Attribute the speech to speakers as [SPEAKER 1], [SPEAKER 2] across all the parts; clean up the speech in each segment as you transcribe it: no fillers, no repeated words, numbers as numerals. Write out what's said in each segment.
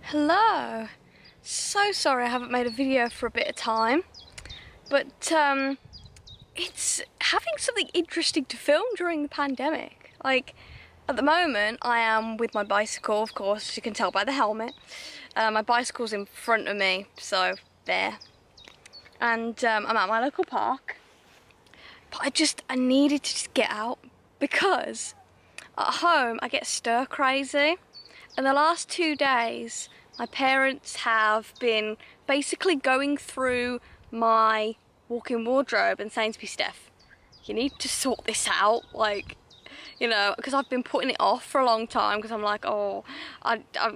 [SPEAKER 1] Hello. So sorry I haven't made a video for a bit of time, but it's having something interesting to film during the pandemic. Like, at the moment I am with my bicycle, of course, as you can tell by the helmet. My bicycle's in front of me, so there. And I'm at my local park, but I needed to just get out because at home I get stir crazy. And the last 2 days, my parents have been basically going through my walk-in wardrobe and saying to me, Steph, you need to sort this out, like, you know, because I've been putting it off for a long time because I'm like, oh,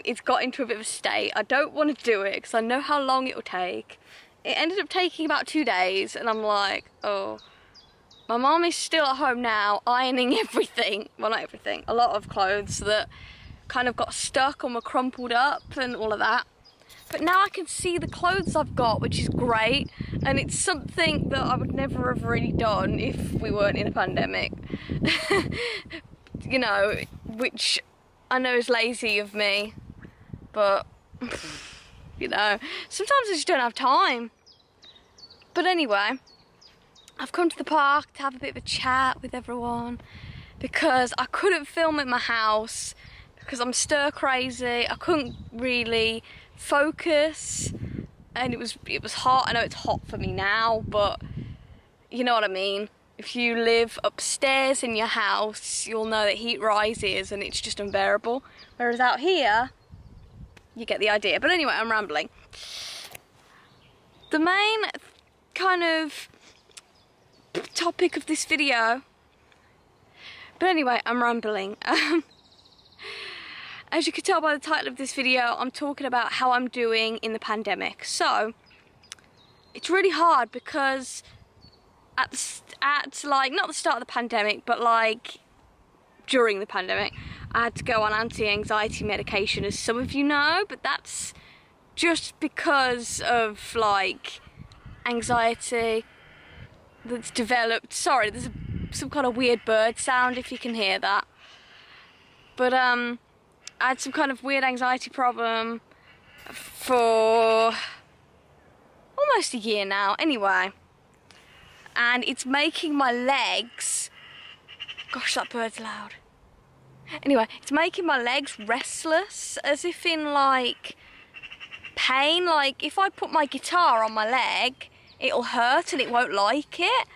[SPEAKER 1] it's got into a bit of a state. I don't want to do it because I know how long it will take. It ended up taking about 2 days and I'm like, oh, my mum is still at home now ironing everything. Well, not everything, a lot of clothes that kind of got stuck and were crumpled up and all of that. But now I can see the clothes I've got, which is great, and it's something that I would never have really done if we weren't in a pandemic. You know, which I know is lazy of me, but you know, sometimes I just don't have time. But anyway, I've come to the park to have a bit of a chat with everyone because I couldn't film at my house because I'm stir crazy. I couldn't really focus and it was hot. I know it's hot for me now, but you know what I mean. If you live upstairs in your house, you'll know that heat rises and it's just unbearable. Whereas out here, you get the idea. But anyway, I'm rambling. The main kind of topic of this video, but anyway, I'm rambling. As you can tell by the title of this video, I'm talking about how I'm doing in the pandemic. So, it's really hard because at like, not the start of the pandemic, but like during the pandemic, I had to go on anti-anxiety medication, as some of you know, but that's just because of like anxiety that's developed. Sorry, there's some kind of weird bird sound if you can hear that. But I had some kind of weird anxiety problem for almost a year now, anyway. And it's making my legs, gosh, that bird's loud. Anyway, it's making my legs restless, as if in like pain. Like if I put my guitar on my leg, it'll hurt and it won't like it.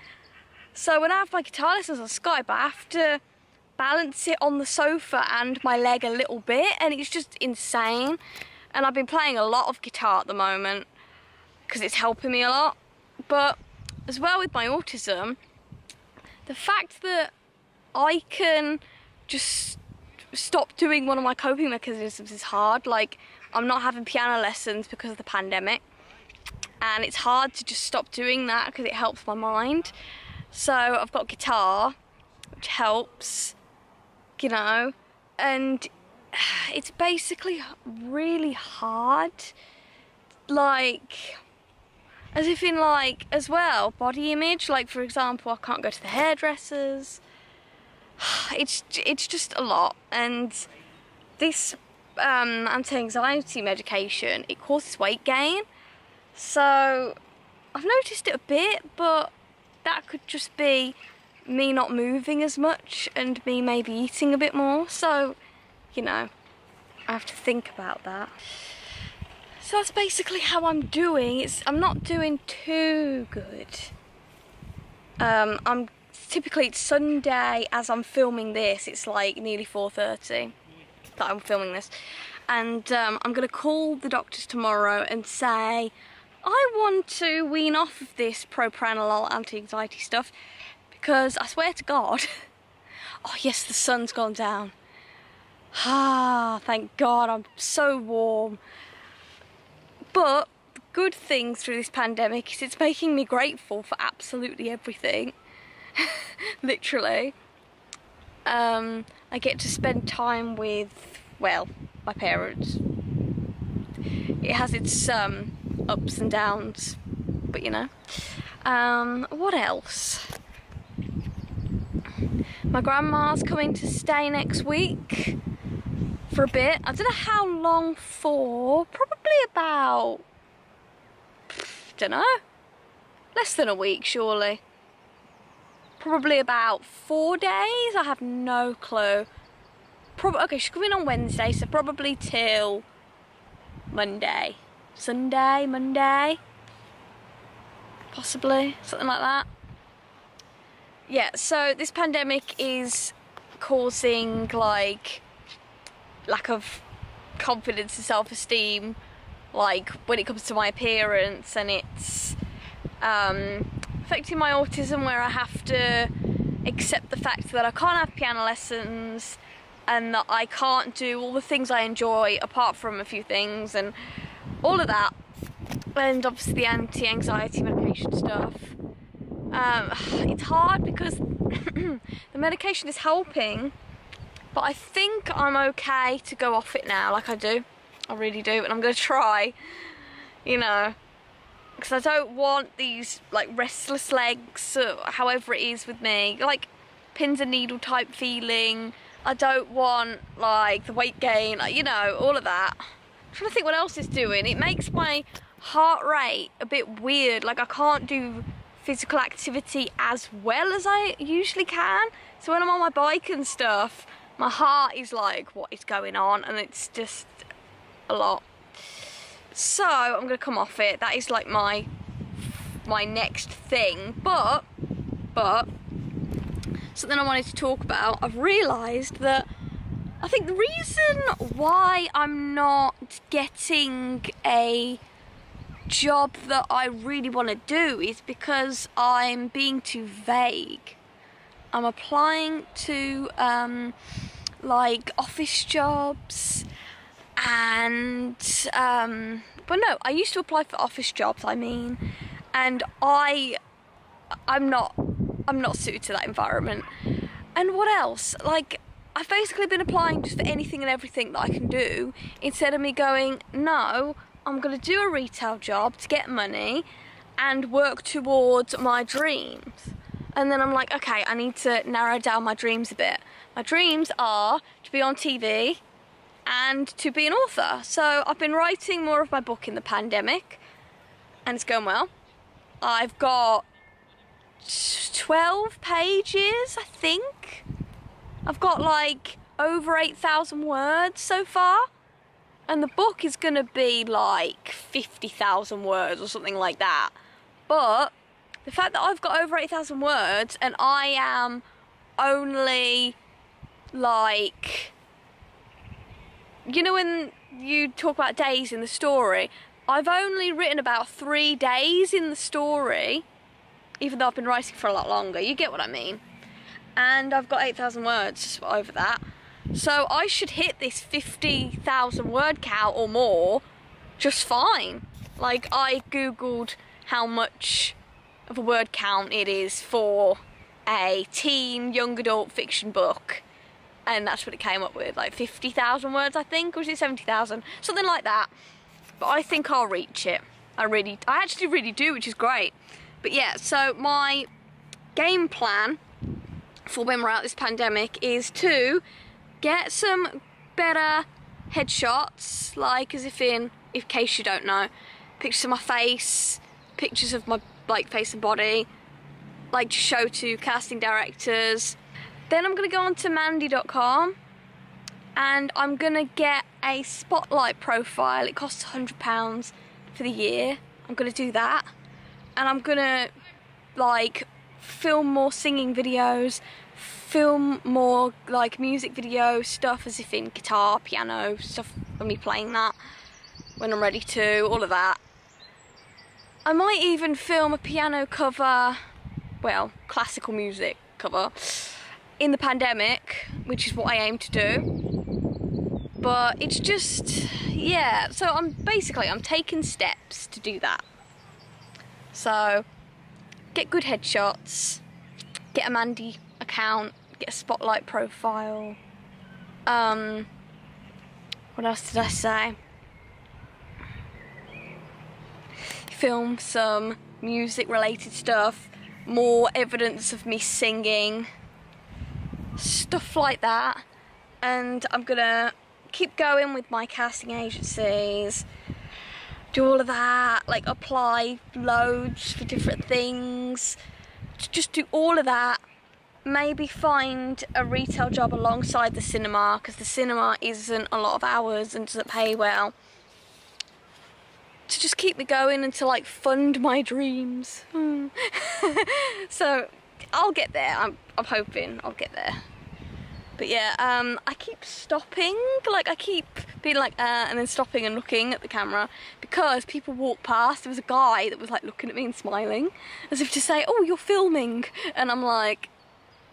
[SPEAKER 1] So when I have my guitar lessons on Skype, I have to balance it on the sofa and my leg a little bit, and it's just insane. And I've been playing a lot of guitar at the moment because it's helping me a lot. But as well with my autism, the fact that I can just stop doing one of my coping mechanisms is hard. Like, I'm not having piano lessons because of the pandemic, and it's hard to just stop doing that because it helps my mind. So I've got guitar, which helps, you know, and it's basically really hard. Like, as if in like, as well, body image. Like, for example, I can't go to the hairdressers. It's just a lot. And this anti-anxiety medication, it causes weight gain. So I've noticed it a bit, but that could just be me not moving as much and me maybe eating a bit more. So, you know, I have to think about that. So that's basically how I'm doing. I'm not doing too good. Typically it's Sunday as I'm filming this. It's like nearly 4:30 that I'm filming this. And I'm gonna call the doctors tomorrow and say, I want to wean off of this propranolol anti-anxiety stuff because I swear to God, oh yes, the sun's gone down. Ah, thank God, I'm so warm. But the good thing through this pandemic is it's making me grateful for absolutely everything. Literally. I get to spend time with, well, my parents. It has its ups and downs, but you know. What else? My grandma's coming to stay next week for a bit. I don't know how long for, probably about, don't know, less than a week surely. Probably about 4 days, I have no clue. Okay, she's coming on Wednesday, so probably till Monday. Sunday, Monday, possibly, something like that. Yeah, so this pandemic is causing like lack of confidence and self-esteem, like when it comes to my appearance, and it's affecting my autism, where I have to accept the fact that I can't have piano lessons and that I can't do all the things I enjoy apart from a few things and all of that, and obviously the anti-anxiety medication stuff. It's hard because the medication is helping, but I think I'm okay to go off it now, like I do. I really do, and I'm going to try, you know, because I don't want these like restless legs, however it is with me, like pins and needle type feeling. I don't want like the weight gain, you know, all of that. I'm trying to think what else it's doing. It makes my heart rate a bit weird, like I can't do physical activity as well as I usually can. So when I'm on my bike and stuff, my heart is like, what is going on? And it's just a lot. So I'm gonna come off it. That is like my next thing. But something I wanted to talk about, I've realised that I think the reason why I'm not getting a job that I really want to do is because I'm being too vague. I'm applying to like office jobs and but no, I used to apply for office jobs, I mean, and I'm not suited to that environment. And what else? Like, I've basically been applying just for anything and everything that I can do, instead of me going, no, I'm going to do a retail job to get money and work towards my dreams. And then I'm like, okay, I need to narrow down my dreams a bit. My dreams are to be on TV and to be an author. So I've been writing more of my book in the pandemic, and it's going well. I've got 12 pages, I think. I've got like over 8,000 words so far. And the book is going to be like 50,000 words or something like that. But the fact that I've got over 8,000 words and I am only like, you know when you talk about days in the story, I've only written about 3 days in the story, even though I've been writing for a lot longer. You get what I mean? And I've got 8,000 words over that. So I should hit this 50,000 word count or more just fine. Like, I googled how much of a word count it is for a teen young adult fiction book, and that's what it came up with, like 50,000 words, I think, or was it 70,000? Something like that. But I think I'll reach it. I actually really do, which is great. But yeah, so my game plan for when we're out this pandemic is to get some better headshots, like as if in case you don't know, pictures of my face, pictures of my like face and body, like to show to casting directors. Then I'm gonna go on to mandy.com and I'm gonna get a spotlight profile. It costs £100 for the year. I'm gonna do that, and I'm gonna like film more singing videos, film more like music video stuff, as if in guitar, piano stuff, of me playing that when I'm ready to, all of that. I might even film a piano cover, well, classical music cover, in the pandemic, which is what I aim to do. But it's just, yeah, so I'm taking steps to do that. So, get good headshots, get a Mandy account, get a spotlight profile. What else did I say? Film some music related stuff, more evidence of me singing, stuff like that. And I'm gonna keep going with my casting agencies, do all of that, like apply loads for different things, just do all of that. Maybe find a retail job alongside the cinema, because the cinema isn't a lot of hours and doesn't pay well, to just keep me going and to like fund my dreams. So I'll get there. I'm hoping I'll get there. But yeah, I keep stopping, like I keep being like and then stopping and looking at the camera, because people walk past. There was a guy that was like looking at me and smiling as if to say, oh, you're filming, and I'm like,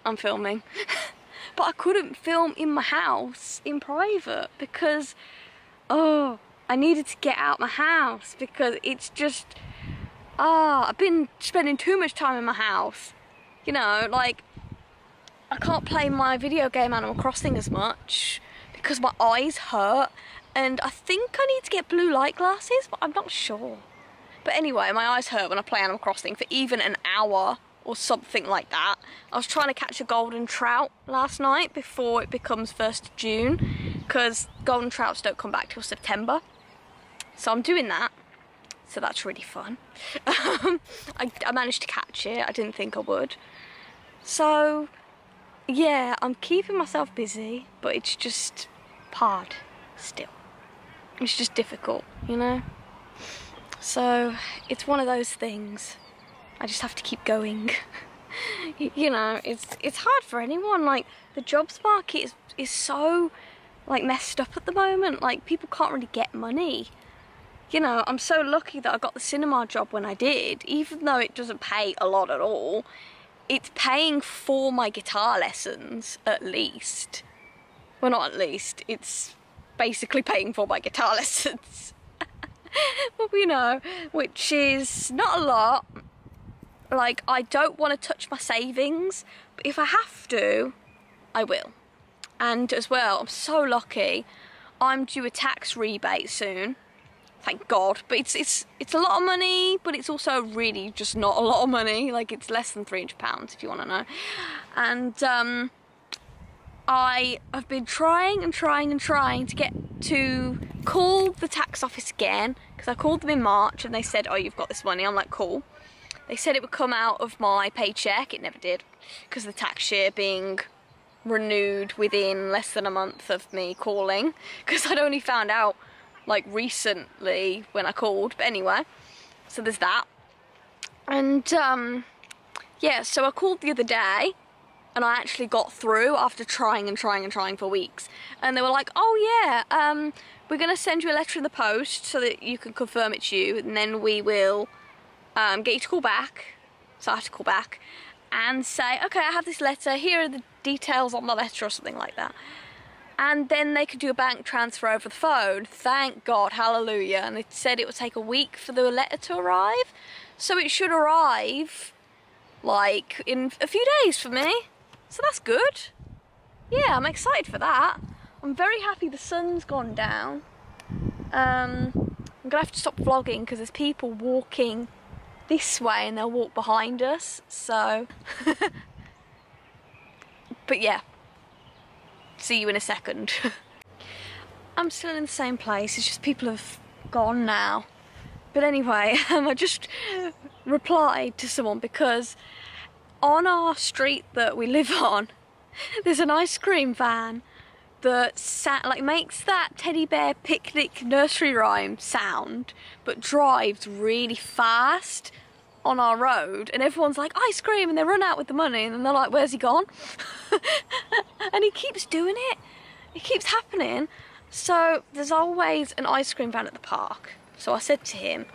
[SPEAKER 1] I'm filming. But I couldn't film in my house in private because, oh, I needed to get out my house, because it's just, I've been spending too much time in my house. You know, like, I can't play my video game Animal Crossing as much because my eyes hurt, and I think I need to get blue light glasses, but I'm not sure. But anyway, my eyes hurt when I play Animal Crossing for even an hour or something like that. I was trying to catch a golden trout last night before it becomes 1st of June, because golden trouts don't come back till September. So I'm doing that. So that's really fun. I managed to catch it. I didn't think I would. So yeah, I'm keeping myself busy, but it's just hard still. It's just difficult, you know? So it's one of those things. I just have to keep going. You know, it's hard for anyone. Like, the jobs market is so like messed up at the moment. Like, people can't really get money. You know, I'm so lucky that I got the cinema job when I did, even though it doesn't pay a lot at all. It's paying for my guitar lessons, at least. Well, not at least, it's basically paying for my guitar lessons. But, you know, which is not a lot. Like, I don't want to touch my savings, but if I have to, I will. And as well, I'm so lucky, I'm due a tax rebate soon. Thank God. But it's a lot of money, but it's also really just not a lot of money. Like, it's less than £300 if you want to know. And I have been trying to get to call the tax office again, because I called them in March and they said, oh, you've got this money. I'm like, cool. They said it would come out of my paycheck. It never did, because of the tax year being renewed within less than a month of me calling, because I'd only found out like recently when I called. But anyway, so there's that. And yeah, so I called the other day and I actually got through after trying for weeks. And they were like, oh yeah, we're gonna send you a letter in the post so that you can confirm it's you, and then we will get you to call back. So I have to call back and say, okay, I have this letter, here are the details on the letter, or something like that. And then they could do a bank transfer over the phone. Thank God, hallelujah. And they said it would take a week for the letter to arrive. So it should arrive like in a few days for me. So that's good. Yeah, I'm excited for that. I'm very happy the sun's gone down. I'm gonna have to stop vlogging because there's people walking this way and they'll walk behind us, so but yeah, see you in a second. I'm still in the same place, it's just people have gone now. But anyway, I just replied to someone because on our street that we live on, there's an ice cream van that makes that teddy bear picnic nursery rhyme sound, but drives really fast on our road, and everyone's like, ice cream, and they run out with the money, and then they're like, where's he gone? And he keeps doing it. It keeps happening. So there's always an ice cream van at the park. So I said to him,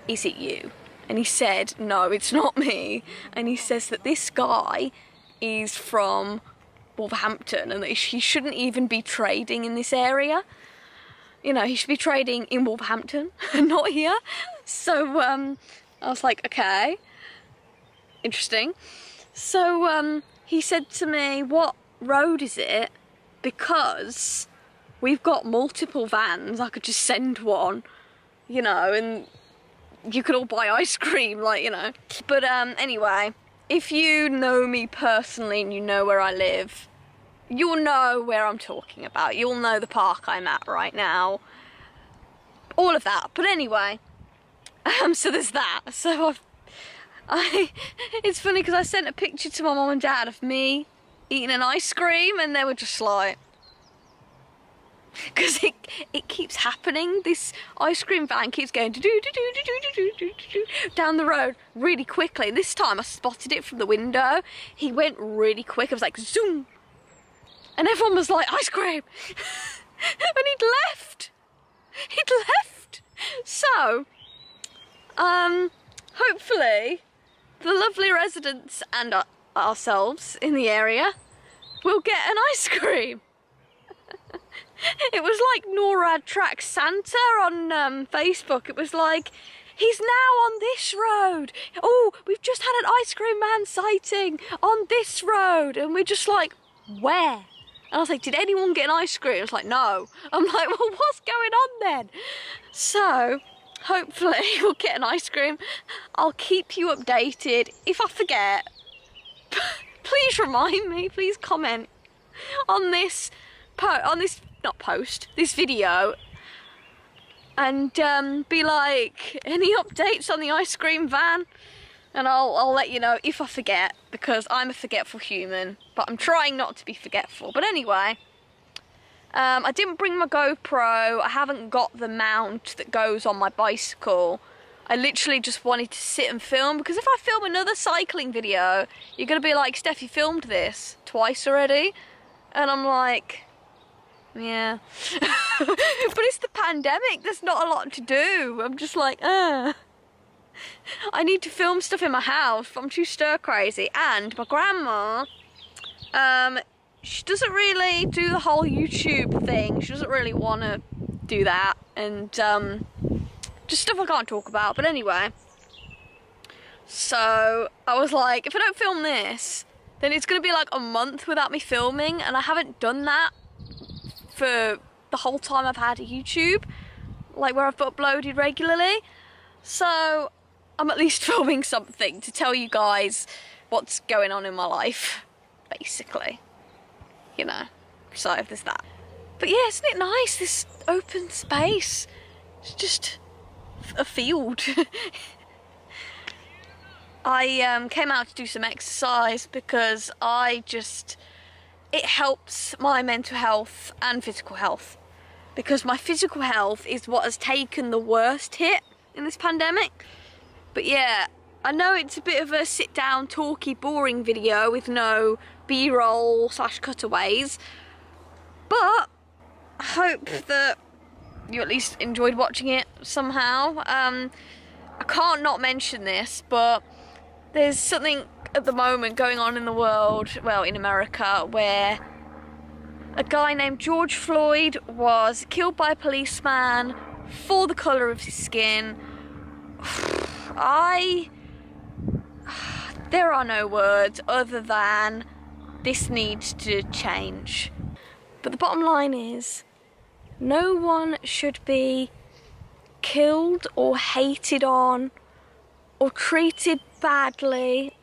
[SPEAKER 1] is it you? And he said, no, it's not me. And he says that this guy is from Wolverhampton and that he shouldn't even be trading in this area. You know, he should be trading in Wolverhampton, not here. So I was like, okay, interesting. So he said to me, what road is it? Because we've got multiple vans, I could just send one, you know, and you could all buy ice cream, like, you know. But anyway, if you know me personally and you know where I live, you'll know where I'm talking about. You'll know the park I'm at right now. All of that. But anyway, so there's that. So it's funny because I sent a picture to my mum and dad of me eating an ice cream, and they were just like, because it keeps happening. This ice cream van keeps going down the road really quickly. This time I spotted it from the window. He went really quick. I was like, zoom, and everyone was like, ice cream. And he'd left. So hopefully the lovely residents and ourselves in the area will get an ice cream. It was like NORAD tracks Santa on Facebook. It was like, he's now on this road. Oh, we've just had an ice cream man sighting on this road. And we're just like, where? And I was like, did anyone get an ice cream? I was like, no. I'm like, well, what's going on then? So hopefully we'll get an ice cream. I'll keep you updated. If I forget, please remind me. Please comment on this this video, and be like, any updates on the ice cream van, and I'll let you know if I forget, because I'm a forgetful human, but I'm trying not to be forgetful. But anyway, I didn't bring my GoPro. I haven't got the mount that goes on my bicycle. I literally just wanted to sit and film, because if I film another cycling video, you're gonna be like, Steff, you filmed this twice already, and I'm like, yeah. But it's the pandemic, there's not a lot to do. I'm just like, I need to film stuff in my house. I'm too stir crazy. And my grandma, she doesn't really do the whole YouTube thing. She doesn't really want to do that. And just stuff I can't talk about. But anyway, so I was like, if I don't film this, then it's going to be like a month without me filming. And I haven't done that for the whole time I've had a YouTube, like where I've uploaded regularly. So I'm at least filming something to tell you guys what's going on in my life, basically, you know. So there's that. But yeah, isn't it nice, this open space? It's just a field. I came out to do some exercise because it helps my mental health and physical health, because my physical health is what has taken the worst hit in this pandemic. But yeah, I know it's a bit of a sit down, talky, boring video with no B-roll / cutaways, but I hope that you at least enjoyed watching it somehow. I can't not mention this, but there's something at the moment going on in the world, well, in America, where a guy named George Floyd was killed by a policeman for the colour of his skin. There are no words other than this needs to change. But the bottom line is, no one should be killed or hated on or treated badly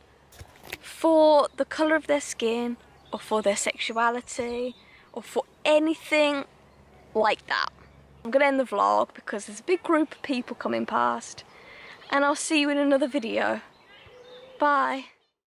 [SPEAKER 1] for the colour of their skin, or for their sexuality, or for anything like that. I'm going to end the vlog because there's a big group of people coming past, and I'll see you in another video. Bye.